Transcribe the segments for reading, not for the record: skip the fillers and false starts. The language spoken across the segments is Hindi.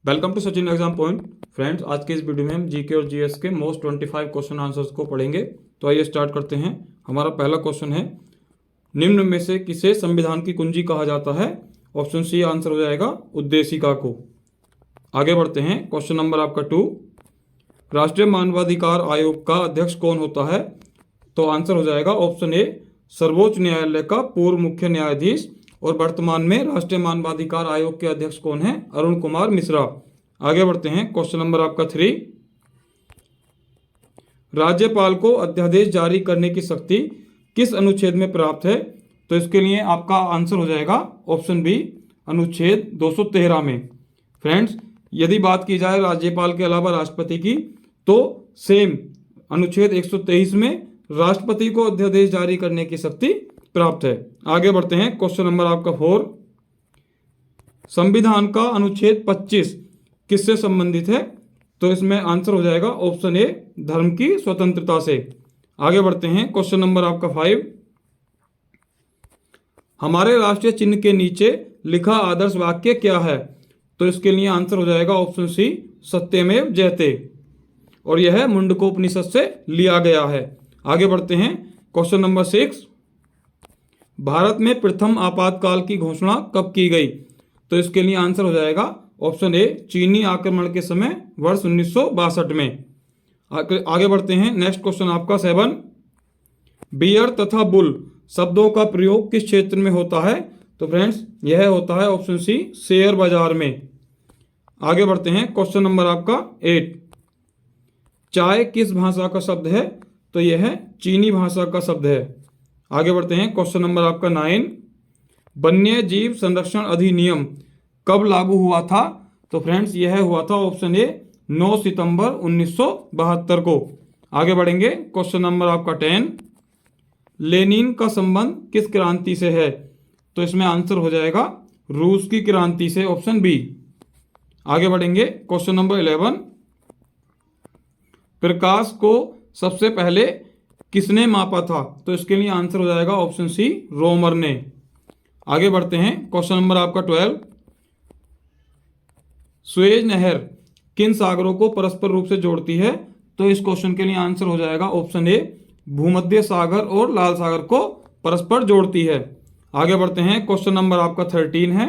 Welcome to Sachin exam point. Friends, आज के इस वीडियो में हम जीके और जीएस के मोस्ट 25 क्वेश्चन आंसर्स को पढ़ेंगे। तो आइए स्टार्ट करते हैं। हमारा पहला क्वेश्चन है, निम्न में से किसे संविधान की कुंजी कहा जाता है? ऑप्शन सी आंसर हो जाएगा उद्देशिका को। आगे बढ़ते हैं। क्वेश्चन नंबर आपका 2, राष्ट्रीय मानवाधिकार आयोग का अध्यक्ष कौन होता है? तो आंसर हो जाएगा ऑप्शन ए, सर्वोच्च न्यायालय का पूर्व मुख्य न्यायाधीश और वर्तमान में राष्ट्रीय मानवाधिकार आयोग के अध्यक्ष कौन है? अरुण कुमार मिश्रा। आगे बढ़ते हैं। क्वेश्चन नंबर आपका 3, राज्यपाल को अध्यादेश जारी करने की शक्ति किस अनुच्छेद में प्राप्त है? तो इसके लिए आपका आंसर हो जाएगा ऑप्शन बी, अनुच्छेद 213 में। फ्रेंड्स, यदि बात की जाए राज्यपाल के अलावा राष्ट्रपति की, तो सेम अनुच्छेद 123 में राष्ट्रपति को अध्यादेश जारी करने की शक्ति प्राप्त है। आगे बढ़ते हैं। क्वेश्चन नंबर आपका 4, संविधान का अनुच्छेद 25 किससे संबंधित है? तो इसमें आंसर हो जाएगा ऑप्शन ए, धर्म की स्वतंत्रता से। आगे बढ़ते हैं। क्वेश्चन नंबर आपका 5, हमारे राष्ट्रीय चिन्ह के नीचे लिखा आदर्श वाक्य क्या है? तो इसके लिए आंसर हो जाएगा ऑप्शन सी, सत्यमेव जयते, और यह मुंडकोपनिषद से लिया गया है। आगे बढ़ते हैं। क्वेश्चन नंबर 6, भारत में प्रथम आपातकाल की घोषणा कब की गई? तो इसके लिए आंसर हो जाएगा ऑप्शन ए, चीनी आक्रमण के समय वर्ष 1962 में। आगे बढ़ते हैं। नेक्स्ट क्वेश्चन आपका 7, बियर तथा बुल शब्दों का प्रयोग किस क्षेत्र में होता है? तो फ्रेंड्स, यह होता है ऑप्शन सी, शेयर बाजार में। आगे बढ़ते हैं। क्वेश्चन नंबर आपका 8, चाय किस भाषा का शब्द है? तो यह चीनी भाषा का शब्द है। आगे बढ़ते हैं। क्वेश्चन नंबर आपका 9, वन्य जीव संरक्षण अधिनियम कब लागू हुआ था? तो फ्रेंड्स, यह हुआ था ऑप्शन ए, 9 सितंबर 1972 को। आगे बढ़ेंगे। क्वेश्चन नंबर आपका 10, लेनिन का संबंध किस क्रांति से है? तो इसमें आंसर हो जाएगा रूस की क्रांति से, ऑप्शन बी। आगे बढ़ेंगे। क्वेश्चन नंबर 11, प्रकाश को सबसे पहले किसने मापा था? तो इसके लिए आंसर हो जाएगा ऑप्शन सी, रोमर ने। आगे बढ़ते हैं। क्वेश्चन नंबर आपका 12, सुएज नहर किन सागरों को परस्पर रूप से जोड़ती है? तो इस क्वेश्चन के लिए आंसर हो जाएगा ऑप्शन ए, भूमध्य सागर और लाल सागर को परस्पर जोड़ती है। आगे बढ़ते हैं। क्वेश्चन नंबर आपका 13 है,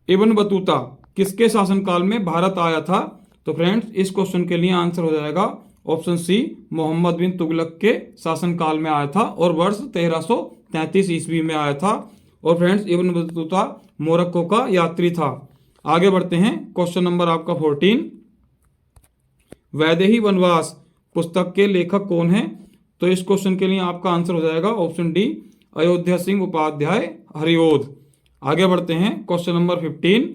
इब्न बतूता किसके शासनकाल में भारत आया था? तो फ्रेंड्स, इस क्वेश्चन के लिए आंसर हो जाएगा ऑप्शन सी, मोहम्मद बिन तुगलक के शासनकाल में आया था और वर्ष 1333 ईस्वी में आया था। और फ्रेंड्स, इब्न बतूता मोरक्को का यात्री था। आगे बढ़ते हैं। क्वेश्चन नंबर आपका 14, वैदेही वनवास पुस्तक के लेखक कौन है? तो इस क्वेश्चन के लिए आपका आंसर हो जाएगा ऑप्शन डी, अयोध्या सिंह उपाध्याय हरिओध। आगे बढ़ते हैं। क्वेश्चन नंबर 15,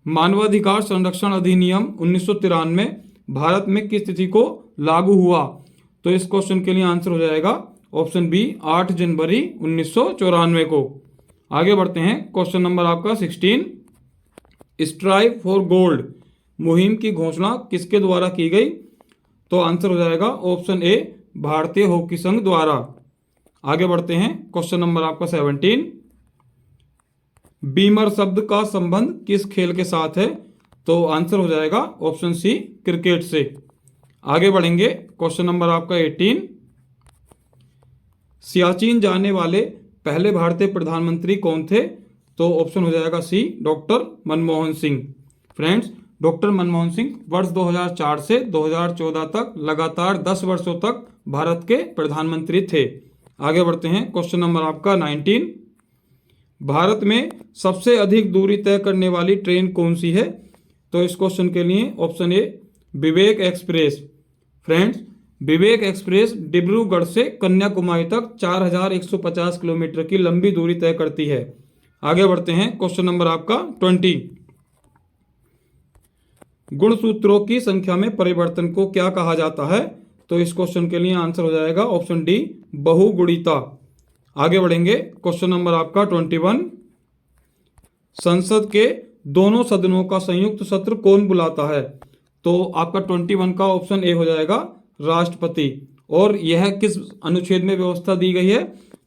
मानवाधिकार संरक्षण अधिनियम 1993 भारत में किस तिथि को लागू हुआ? तो इस क्वेश्चन के लिए आंसर हो जाएगा ऑप्शन बी, 8 जनवरी 1994 को। आगे बढ़ते हैं। क्वेश्चन नंबर आपका 16, स्ट्राइव फॉर गोल्ड मुहिम की घोषणा किसके द्वारा की गई? तो आंसर हो जाएगा ऑप्शन ए, भारतीय हॉकी संघ द्वारा। आगे बढ़ते हैं। क्वेश्चन नंबर आपका 17, बीमर शब्द का संबंध किस खेल के साथ है? तो आंसर हो जाएगा ऑप्शन सी, क्रिकेट से। आगे बढ़ेंगे। क्वेश्चन नंबर आपका 18, सियाचिन जाने वाले पहले भारतीय प्रधानमंत्री कौन थे? तो ऑप्शन हो जाएगा C, doctor Manmohan Singh. Friends, doctor Manmohan Singh वर्ष 2004 से 2014 तक लगातार 10 वर्षों तक भारत के प्रधानमंत्री थे। आगे बढ़ते हैं। क्वेश्चन नंबर आपका 19, भारत में सबसे अधिक दूरी तय करने वाली ट्रेन कौन सी है? तो इस क्वेश्चन के लिए option A, Vivek express. Friends, Vivek express Dibrugarh से कन्याकुमारी तक 4150 किलोमीटर की लंबी दूरी तय करती है। आगे बढ़ते हैं। क्वेश्चन नंबर आपका 20, गुणसूत्रों की संख्या में परिवर्तन को क्या कहा जाता है? तो इस क्वेश्चन के लिए आंसर हो जाएगा ऑप्शन डी, बहुगुणिता। आगे बढ़ेंगे। क्वेश्चन नंबर आपका 21, संसद के दोनों सदनों का संयुक्त सत्र कौन बुलाता है? तो आपका 21 का ऑप्शन ए हो जाएगा, राष्ट्रपति। और यह किस अनुच्छेद में व्यवस्था दी गई है?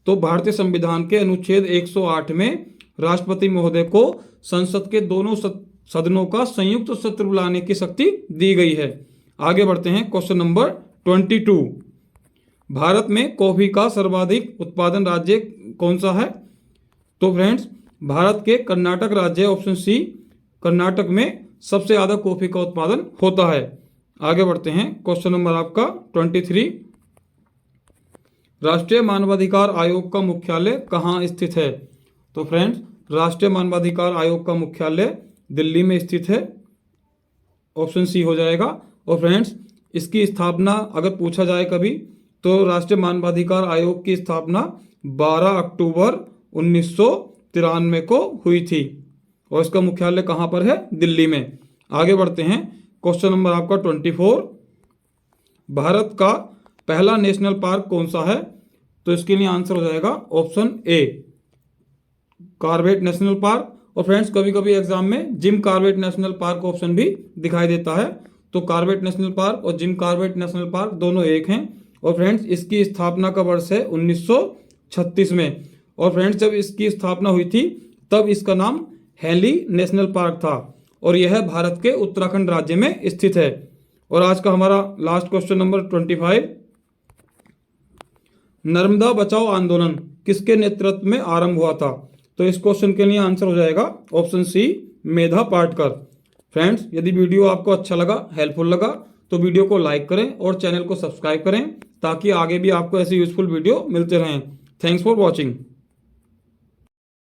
तो भारतीय संविधान के अनुच्छेद 108 में राष्ट्रपति महोदय को संसद के दोनों सदनों का संयुक्त सत्र बुलाने की शक्ति दी गई है। आगे बढ़ते हैं क्वेश्चन नंबर 22। भारत में कॉफी का सर्वाधिक उत्पादन राज्य कौन सा है? तो फ्रेंड्स भारत के कर्नाटक राज्य, ऑप्शन सी, कर्नाटक में सबसे ज़्यादा कॉफी का उत्पादन होता है। आगे बढ़ते हैं क्वेश्चन नंबर आपका 23। राष्ट्रीय मानवाधिकार आयोग का मुख्यालय कहाँ स्थित है? तो फ्रेंड्स राष्ट्रीय मानवाधिकार आयोग का मुख्यालय दिल्ली में स्थित है, ऑप्शन सी हो जाएगा। और फ्रेंड्स इसकी स्थापना अगर पूछा जाए कभी तो राष्ट्रीय मानवाधिकार आयोग की स्थापना 12 अक्टूबर 1993 को हुई थी और इसका मुख्यालय कहाँ पर है? दिल्ली में। आगे बढ़ते हैं क्वेश्चन नंबर आपका 24। भारत का पहला नेशनल पार्क कौन सा है? तो इसके लिए आंसर हो जाएगा option A, Corbett national park. और फ्रेंड्स कभी कभी एग्जाम में Jim Corbett national park option भी दिखाई देता है, तो कॉर्बेट नेशनल पार्क और जिम कॉर्बेट नेशनल पार्क दोनों एक हैं। और फ्रेंड्स इसकी स्थापना का वर्ष है 1936 में। और फ्रेंड्स जब इसकी स्थापना हुई थी तब इसका नाम हेली नेशनल पार्क था और यह भारत के उत्तराखंड राज्य में स्थित है। और आज का हमारा लास्ट क्वेश्चन नंबर 25। नर्मदा बचाओ आंदोलन किसके नेतृत्व में आरंभ हुआ था? तो इस क्वेश्चन के लिए आंसर हो जाएगा option C, Medha Patkar. Friends यदि वीडियो आपको अच्छा लगा, हेल्पफुल लगा, तो वीडियो को लाइक करें और चैनल को सब्सक्राइब करें ताकि आगे भी आपको ऐसे यूजफुल वीडियो मिलते रहें। Thanks for watching.